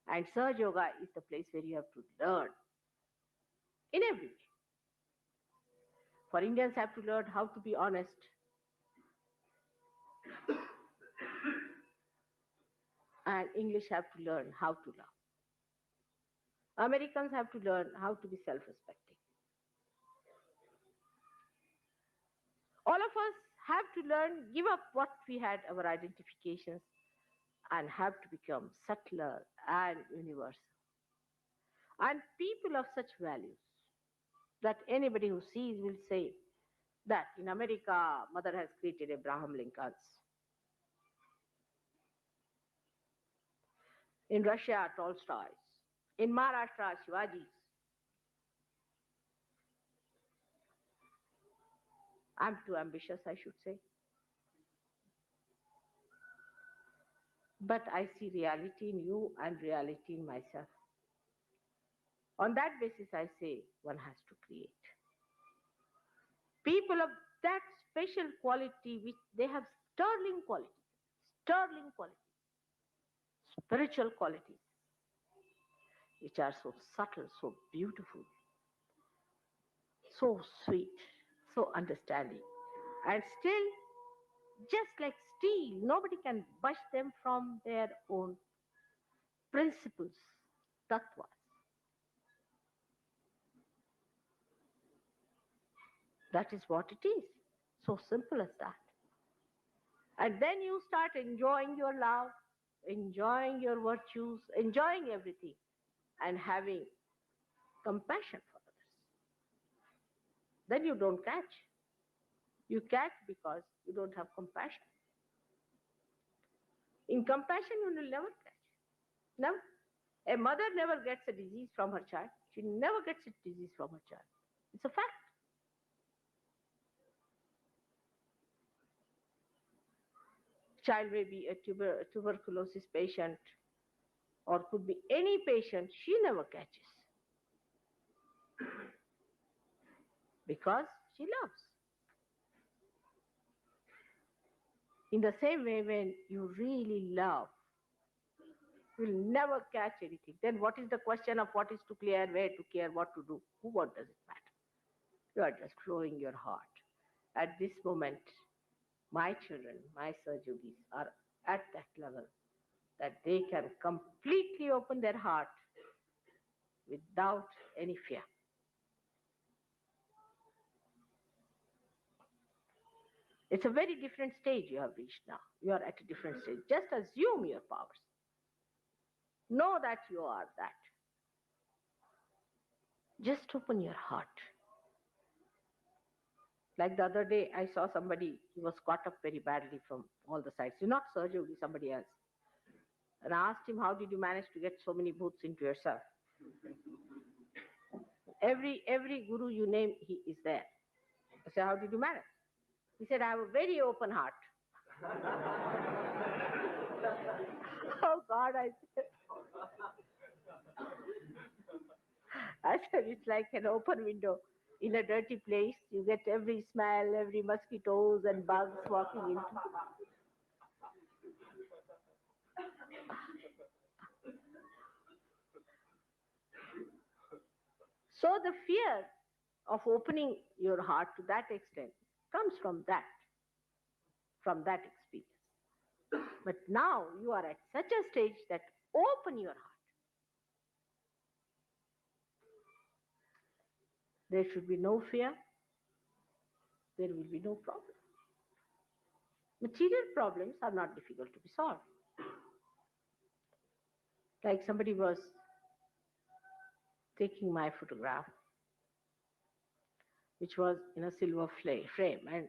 And Surge Yoga is the place where you have to learn in every way. For Indians have to learn how to be honest, and English have to learn how to love. Americans have to learn how to be self-respecting. All of us have to learn, give up what we had, our identifications, and have to become subtler and universal. And people of such values that anybody who sees will say that in America, Mother has created Abraham Lincolns. In Russia, Tolstoy's. In Maharashtra, Shivaji's. I'm too ambitious, I should say. But I see reality in you and reality in myself. On that basis, I say one has to create. People of that special quality, which they have sterling quality, spiritual qualities, which are so subtle, so beautiful, so sweet, so understanding. And still, just like steel, nobody can budge them from their own principles, tattvas. That is what it is. So simple as that. And then you start enjoying your love, enjoying your virtues, enjoying everything, and having compassion for others. Then you don't catch. You catch because you don't have compassion. In compassion, you will never catch. Never. A mother never gets a disease from her child. She never gets a disease from her child. It's a fact. Child may be a tuberculosis patient or could be any patient, she never catches because she loves. In the same way, when you really love, you will never catch anything. Then what is the question of what is to clear, where to care, what to do? What does it matter? You are just flowing your heart. At this moment, my children, my Sahajogis are at that level that they can completely open their heart without any fear. It's a very different stage you have reached now. You are at a different stage. Just assume your powers. Know that you are that. Just open your heart. Like the other day, I saw somebody, he was caught up very badly from all the sides. You're not Sahajyogi, somebody else. And I asked him, how did you manage to get so many bhoots into yourself? Every guru you name, he is there. I said, how did you manage? He said, I have a very open heart. Oh God, I said, it's like an open window. In a dirty place, you get every smell, every mosquitoes and bugs walking into. So the fear of opening your heart to that extent comes from that experience. But now you are at such a stage that open your heart. There should be no fear. There will be no problem. Material problems are not difficult to be solved. Like somebody was taking my photograph, which was in a silver frame, and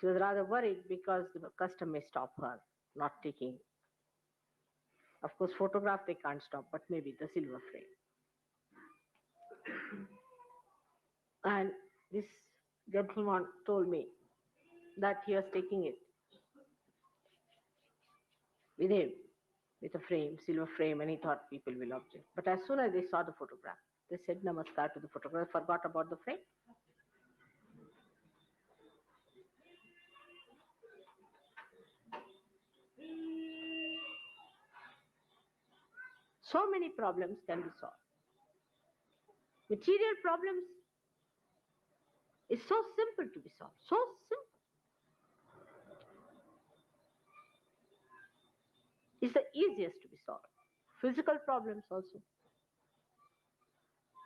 she was rather worried because the custom may stop her not taking. Of course, photograph they can't stop, but maybe the silver frame. And this gentleman told me that he was taking it with him, with a frame, silver frame, and he thought people will object. But as soon as they saw the photograph, they said namaskar to the photograph, forgot about the frame. So many problems can be solved. Material problems is so simple to be solved, so simple. It's the easiest to be solved. Physical problems also.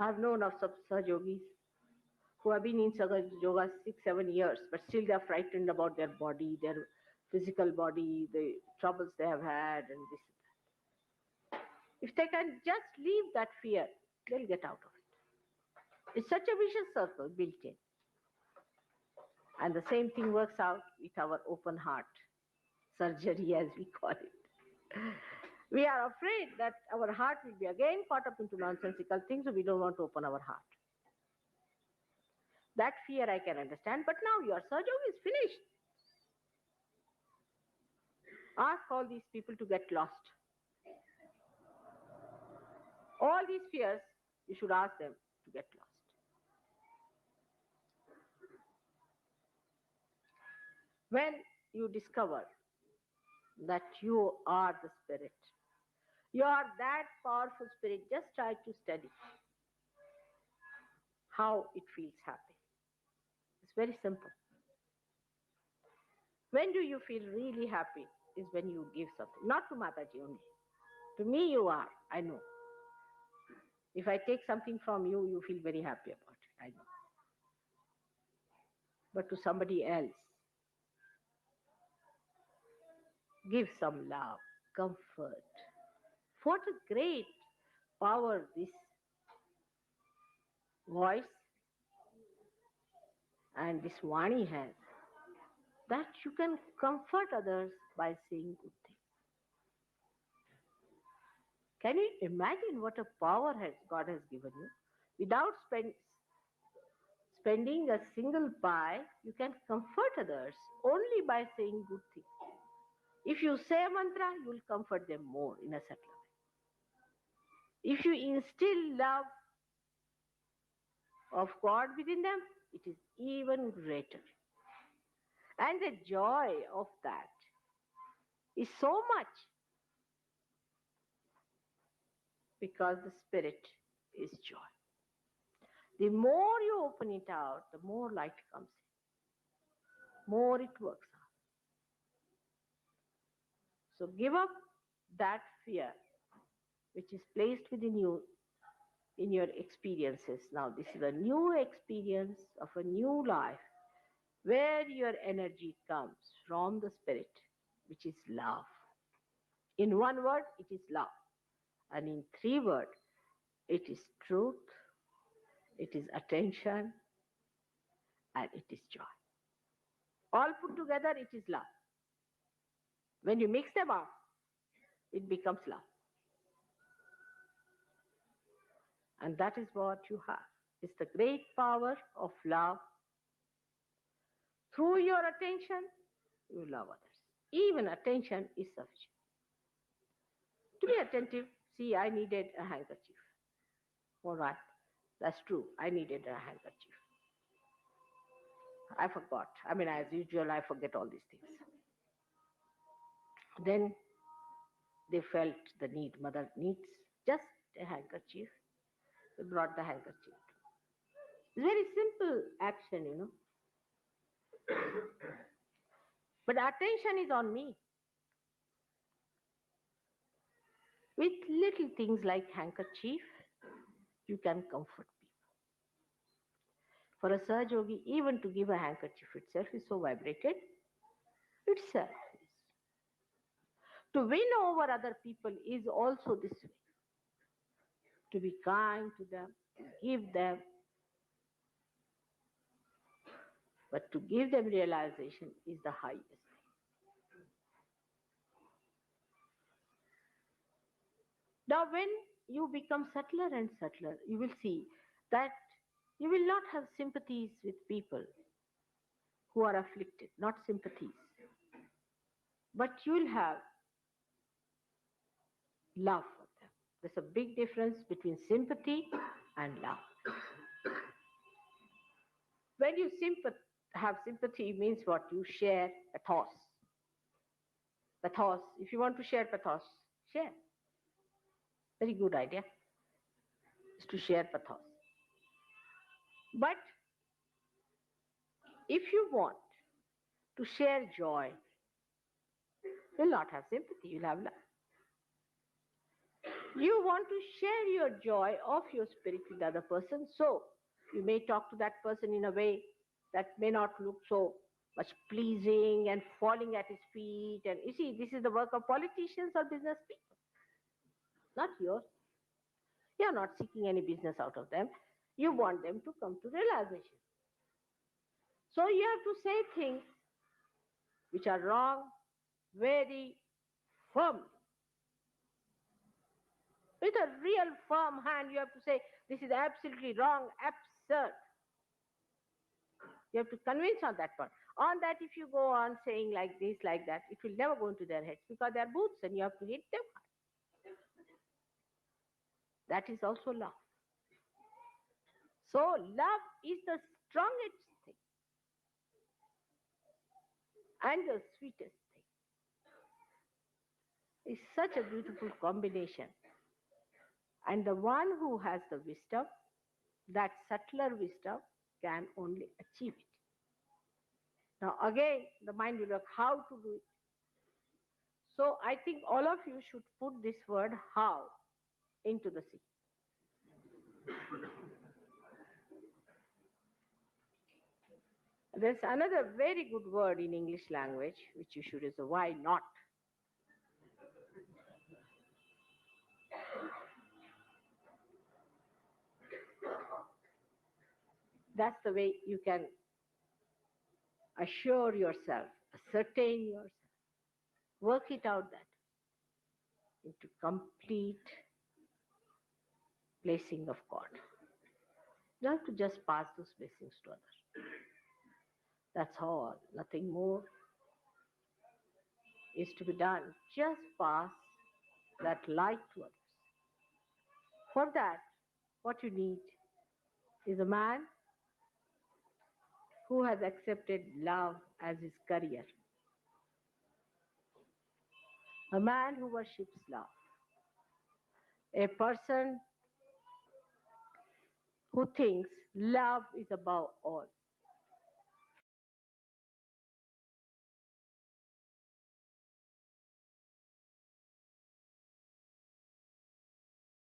I've known of some Saj yogis who have been in yoga 6-7 years, but still they are frightened about their body, their physical body, the troubles they have had, and this and that. If they can just leave that fear, they'll get out of it. It's such a vicious circle built in. And the same thing works out with our open heart surgery, as we call it. We are afraid that our heart will be again caught up into nonsensical things, so we don't want to open our heart. That fear I can understand, but now your surgery is finished. Ask all these people to get lost. All these fears, you should ask them to get lost. When you discover that you are the spirit, you are that powerful spirit, just try to study how it feels happy. It's very simple. When do you feel really happy is when you give something. Not to Mataji only. To me you are, I know. If I take something from you, you feel very happy about it, I know. But to somebody else, give some love, comfort. What a great power this voice and this Vani has, that you can comfort others by saying good things. Can you imagine what a power God has given you? Without spending a single pie, you can comfort others only by saying good things. If you say a mantra, you will comfort them more in a subtle way. If you instill love of God within them, it is even greater. And the joy of that is so much because the spirit is joy. The more you open it out, the more light comes in, more it works out. So give up that fear which is placed within you in your experiences. Now, this is a new experience of a new life where your energy comes from the spirit, which is love. In one word, it is love. And in 3 words, it is truth, it is attention, and it is joy. All put together, it is love. When you mix them up, it becomes love. And that is what you have. It's the great power of love. Through your attention, you love others. Even attention is sufficient. To be attentive, see, I needed a handkerchief. All right, that's true. I needed a handkerchief. I forgot. I mean, as usual, I forget all these things. Then they felt the need. Mother needs just a handkerchief. They brought the handkerchief. It's very simple action, you know. But attention is on me. With little things like handkerchief, you can comfort people. For a Saj Yogi, even to give a handkerchief itself is so vibrated, itself is. To win over other people is also this way. To be kind to them, to give them, but to give them realization is the highest. Now, when you become subtler and subtler, you will see that you will not have sympathies with people who are afflicted, not sympathies, but you will have love for them. There's a big difference between sympathy and love. When you have sympathy, means what? You share pathos. Pathos, if you want to share pathos, share. Very good idea is to share pathos. But if you want to share joy, you'll not have sympathy, you'll have love. You want to share your joy of your spirit with the other person, so you may talk to that person in a way that may not look so much pleasing and falling at his feet. And you see, this is the work of politicians or business people, not yours. You're not seeking any business out of them. You want them to come to realization. So you have to say things which are wrong very firmly. With a real firm hand, you have to say, this is absolutely wrong, absurd. You have to convince on that part. On that, if you go on saying like this, like that, it will never go into their heads because they are boots and you have to hit them. That is also love. So love is the strongest thing and the sweetest thing. It's such a beautiful combination. And the one who has the wisdom, that subtler wisdom, can only achieve it. Now again, the mind will look how to do it. So I think all of you should put this word how into the sea. There's another very good word in English language which you should use, why not? That's the way you can assure yourself, ascertain yourself, work it out that into complete blessing of God. You have to just pass those blessings to others. That's all, nothing more is to be done. Just pass that light to others. For that, what you need is a man who has accepted love as his career, a man who worships love, a person who thinks love is above all.